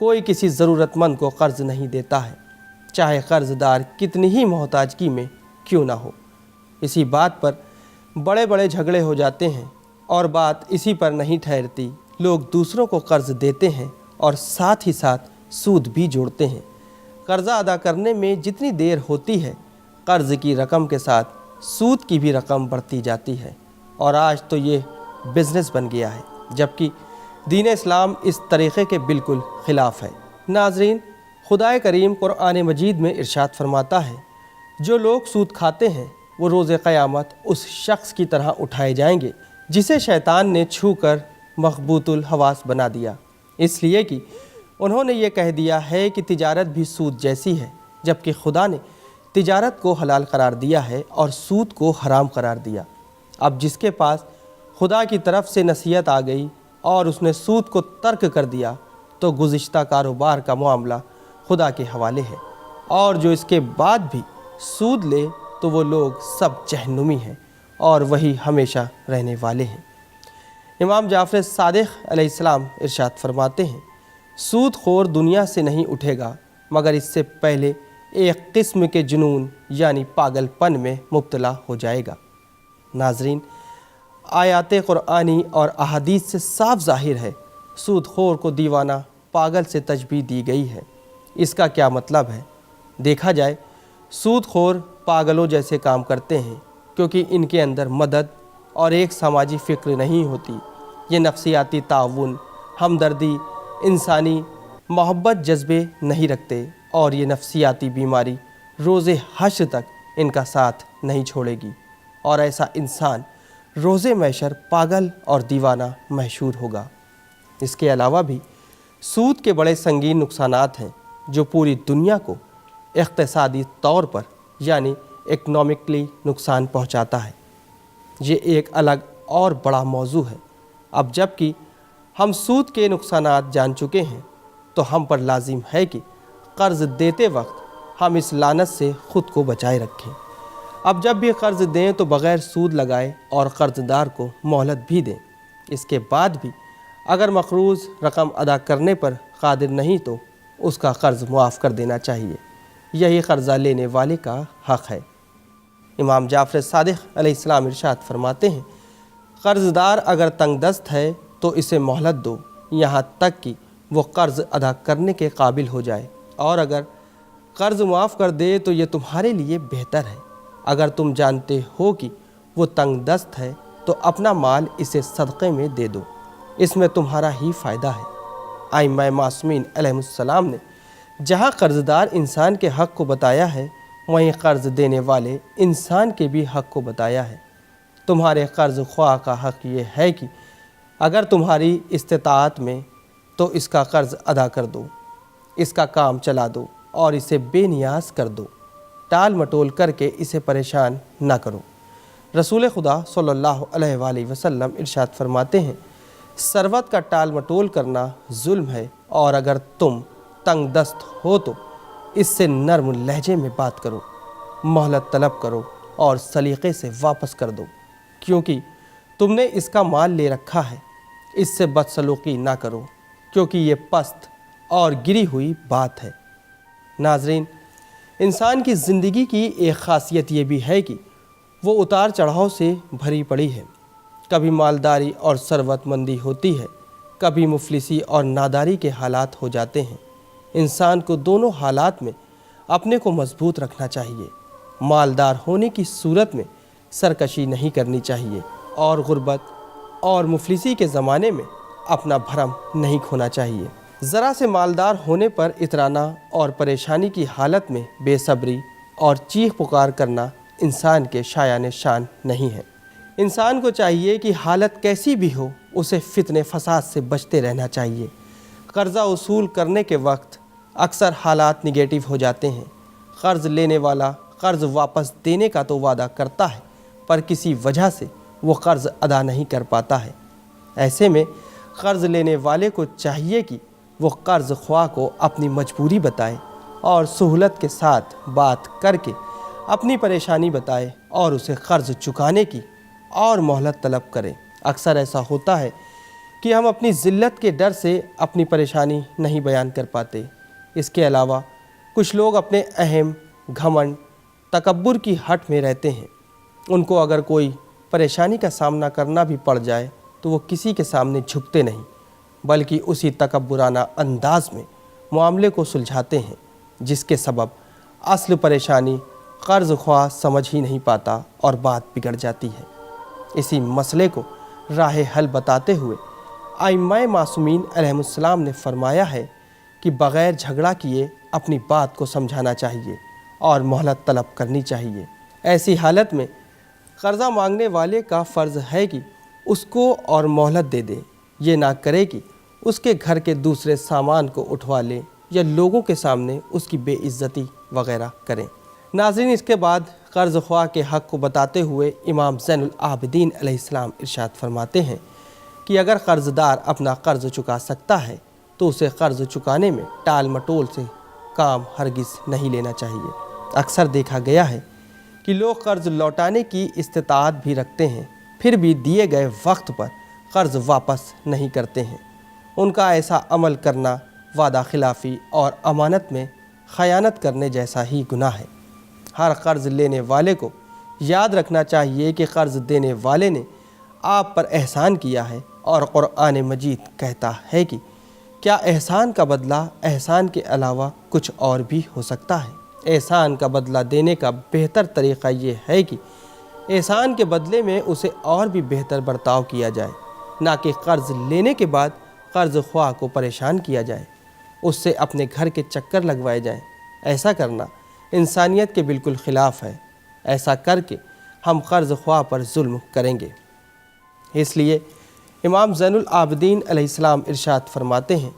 کوئی کسی ضرورت مند کو قرض نہیں دیتا ہے، چاہے قرض دار کتنی ہی محتاجگی میں کیوں نہ ہو۔ اسی بات پر بڑے بڑے جھگڑے ہو جاتے ہیں، اور بات اسی پر نہیں ٹھہرتی، لوگ دوسروں کو قرض دیتے ہیں اور ساتھ ہی ساتھ سود بھی جوڑتے ہیں۔ قرضہ ادا کرنے میں جتنی دیر ہوتی ہے، قرض کی رقم کے ساتھ سود کی بھی رقم بڑھتی جاتی ہے، اور آج تو یہ بزنس بن گیا ہے، جبکہ دین اسلام اس طریقے کے بالکل خلاف ہے۔ ناظرین، خدا کریم قرآن مجید میں ارشاد فرماتا ہے، جو لوگ سود کھاتے ہیں وہ روز قیامت اس شخص کی طرح اٹھائے جائیں گے جسے شیطان نے چھو کر مغبوط الحواس بنا دیا، اس لیے کہ انہوں نے یہ کہہ دیا ہے کہ تجارت بھی سود جیسی ہے، جبکہ خدا نے تجارت کو حلال قرار دیا ہے اور سود کو حرام قرار دیا۔ اب جس کے پاس خدا کی طرف سے نصیحت آ گئی اور اس نے سود کو ترک کر دیا تو گزشتہ کاروبار کا معاملہ خدا کے حوالے ہے، اور جو اس کے بعد بھی سود لے تو وہ لوگ سب جہنمی ہیں اور وہی ہمیشہ رہنے والے ہیں۔ امام جعفر صادق علیہ السلام ارشاد فرماتے ہیں، سود خور دنیا سے نہیں اٹھے گا مگر اس سے پہلے ایک قسم کے جنون یعنی پاگل پن میں مبتلا ہو جائے گا۔ ناظرین، آیات قرآنی اور احادیث سے صاف ظاہر ہے، سود خور کو دیوانہ پاگل سے تشبیہ دی گئی ہے۔ اس کا کیا مطلب ہے؟ دیکھا جائے، سود خور پاگلوں جیسے کام کرتے ہیں کیونکہ ان کے اندر مدد اور ایک سماجی فکر نہیں ہوتی۔ یہ نفسیاتی تعاون، ہمدردی، انسانی محبت جذبے نہیں رکھتے، اور یہ نفسیاتی بیماری روز حشر تک ان کا ساتھ نہیں چھوڑے گی، اور ایسا انسان روز محشر پاگل اور دیوانہ محشور ہوگا۔ اس کے علاوہ بھی سود کے بڑے سنگین نقصانات ہیں جو پوری دنیا کو اقتصادی طور پر یعنی اکنامکلی نقصان پہنچاتا ہے۔ یہ ایک الگ اور بڑا موضوع ہے۔ اب جب کہ ہم سود کے نقصانات جان چکے ہیں تو ہم پر لازم ہے کہ قرض دیتے وقت ہم اس لعنت سے خود کو بچائے رکھیں۔ اب جب بھی قرض دیں تو بغیر سود لگائے اور قرض دار کو مہلت بھی دیں۔ اس کے بعد بھی اگر مقروض رقم ادا کرنے پر قادر نہیں تو اس کا قرض معاف کر دینا چاہیے، یہی قرضہ لینے والے کا حق ہے۔ امام جعفر صادق علیہ السلام ارشاد فرماتے ہیں، قرض دار اگر تنگ دست ہے تو اسے مہلت دو یہاں تک کہ وہ قرض ادا کرنے کے قابل ہو جائے، اور اگر قرض معاف کر دے تو یہ تمہارے لیے بہتر ہے۔ اگر تم جانتے ہو کہ وہ تنگ دست ہے تو اپنا مال اسے صدقے میں دے دو، اس میں تمہارا ہی فائدہ ہے۔ ائمہ معصومین علیہ السلام نے جہاں قرض دار انسان کے حق کو بتایا ہے، وہیں قرض دینے والے انسان کے بھی حق کو بتایا ہے۔ تمہارے قرض خواہ کا حق یہ ہے کہ اگر تمہاری استطاعت میں تو اس کا قرض ادا کر دو، اس کا کام چلا دو اور اسے بے نیاز کر دو، ٹال مٹول کر کے اسے پریشان نہ کرو۔ رسول خدا صلی اللہ علیہ وآلہ وسلم ارشاد فرماتے ہیں، ثروت کا ٹال مٹول کرنا ظلم ہے، اور اگر تم تنگ دست ہو تو اس سے نرم لہجے میں بات کرو، مہلت طلب کرو اور سلیقے سے واپس کر دو، کیونکہ تم نے اس کا مال لے رکھا ہے۔ اس سے بدسلوکی نہ کرو کیونکہ یہ پست اور گری ہوئی بات ہے۔ ناظرین، انسان کی زندگی کی ایک خاصیت یہ بھی ہے کہ وہ اتار چڑھاؤ سے بھری پڑی ہے۔ کبھی مالداری اور ثروت مندی ہوتی ہے، کبھی مفلسی اور ناداری کے حالات ہو جاتے ہیں۔ انسان کو دونوں حالات میں اپنے کو مضبوط رکھنا چاہیے۔ مالدار ہونے کی صورت میں سرکشی نہیں کرنی چاہیے، اور غربت اور مفلسی کے زمانے میں اپنا بھرم نہیں کھونا چاہیے۔ ذرا سے مالدار ہونے پر اترانا اور پریشانی کی حالت میں بے صبری اور چیخ پکار کرنا انسان کے شایان شان نہیں ہے۔ انسان کو چاہیے کہ حالت کیسی بھی ہو اسے فتنے فساد سے بچتے رہنا چاہیے۔ قرضہ وصول کرنے کے وقت اکثر حالات نگیٹو ہو جاتے ہیں۔ قرض لینے والا قرض واپس دینے کا تو وعدہ کرتا ہے، پر کسی وجہ سے وہ قرض ادا نہیں کر پاتا ہے۔ ایسے میں قرض لینے والے کو چاہیے کہ وہ قرض خواہ کو اپنی مجبوری بتائے اور سہولت کے ساتھ بات کر کے اپنی پریشانی بتائے اور اسے قرض چکانے کی اور مہلت طلب کرے۔ اکثر ایسا ہوتا ہے کہ ہم اپنی ذلت کے ڈر سے اپنی پریشانی نہیں بیان کر پاتے۔ اس کے علاوہ کچھ لوگ اپنے اہم، گھمنڈ، تکبر کی ہٹ میں رہتے ہیں۔ ان کو اگر کوئی پریشانی کا سامنا کرنا بھی پڑ جائے تو وہ کسی کے سامنے جھکتے نہیں، بلکہ اسی تکبرانہ انداز میں معاملے کو سلجھاتے ہیں، جس کے سبب اصل پریشانی قرض خواہ سمجھ ہی نہیں پاتا اور بات بگڑ جاتی ہے۔ اسی مسئلے کو راہ حل بتاتے ہوئے ائمہ معصومین علیہ السلام نے فرمایا ہے کہ بغیر جھگڑا کیے اپنی بات کو سمجھانا چاہیے اور مہلت طلب کرنی چاہیے۔ ایسی حالت میں قرضہ مانگنے والے کا فرض ہے کہ اس کو اور مہلت دے دے، یہ نہ کرے کہ اس کے گھر کے دوسرے سامان کو اٹھوا لے یا لوگوں کے سامنے اس کی بے عزتی وغیرہ کریں۔ ناظرین، اس کے بعد قرض خواہ کے حق کو بتاتے ہوئے امام زین العابدین علیہ السلام ارشاد فرماتے ہیں کہ اگر قرض دار اپنا قرض چکا سکتا ہے تو اسے قرض چکانے میں ٹال مٹول سے کام ہرگز نہیں لینا چاہیے۔ اکثر دیکھا گیا ہے کہ لوگ قرض لوٹانے کی استطاعت بھی رکھتے ہیں، پھر بھی دیے گئے وقت پر قرض واپس نہیں کرتے ہیں۔ ان کا ایسا عمل کرنا وعدہ خلافی اور امانت میں خیانت کرنے جیسا ہی گناہ ہے۔ ہر قرض لینے والے کو یاد رکھنا چاہیے کہ قرض دینے والے نے آپ پر احسان کیا ہے، اور قرآن مجید کہتا ہے کہ کیا احسان کا بدلہ احسان کے علاوہ کچھ اور بھی ہو سکتا ہے؟ احسان کا بدلہ دینے کا بہتر طریقہ یہ ہے کہ احسان کے بدلے میں اسے اور بھی بہتر برتاؤ کیا جائے، نہ کہ قرض لینے کے بعد قرض خواہ کو پریشان کیا جائے، اس سے اپنے گھر کے چکر لگوائے جائیں۔ ایسا کرنا انسانیت کے بالکل خلاف ہے۔ ایسا کر کے ہم قرض خواہ پر ظلم کریں گے۔ اس لیے امام زین العابدین علیہ السلام ارشاد فرماتے ہیں،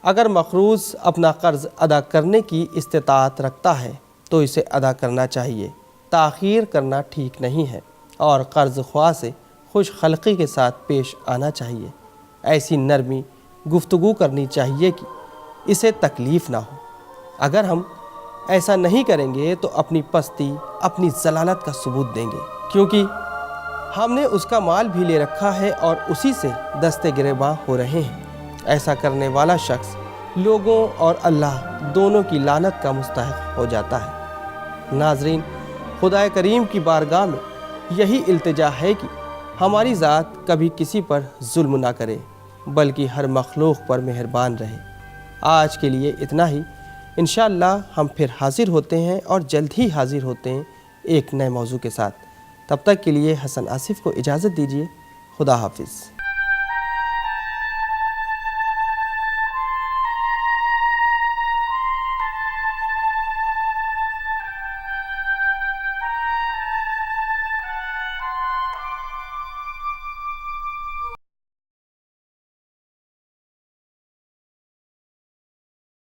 اگر مقروض اپنا قرض ادا کرنے کی استطاعت رکھتا ہے تو اسے ادا کرنا چاہیے، تاخیر کرنا ٹھیک نہیں ہے، اور قرض خواہ سے خوش خلقی کے ساتھ پیش آنا چاہیے۔ ایسی نرمی گفتگو کرنی چاہیے کہ اسے تکلیف نہ ہو۔ اگر ہم ایسا نہیں کریں گے تو اپنی پستی، اپنی ضلالت کا ثبوت دیں گے، کیونکہ ہم نے اس کا مال بھی لے رکھا ہے اور اسی سے دستے گریباں ہو رہے ہیں۔ ایسا کرنے والا شخص لوگوں اور اللہ دونوں کی لعنت کا مستحق ہو جاتا ہے۔ ناظرین، خدا کریم کی بارگاہ میں یہی التجا ہے کہ ہماری ذات کبھی کسی پر ظلم نہ کرے، بلکہ ہر مخلوق پر مہربان رہے۔ آج کے لیے اتنا ہی۔ انشاءاللہ ہم پھر حاضر ہوتے ہیں، اور جلد ہی حاضر ہوتے ہیں ایک نئے موضوع کے ساتھ۔ تب تک کے لیے حسن آصف کو اجازت دیجیے۔ خدا حافظ۔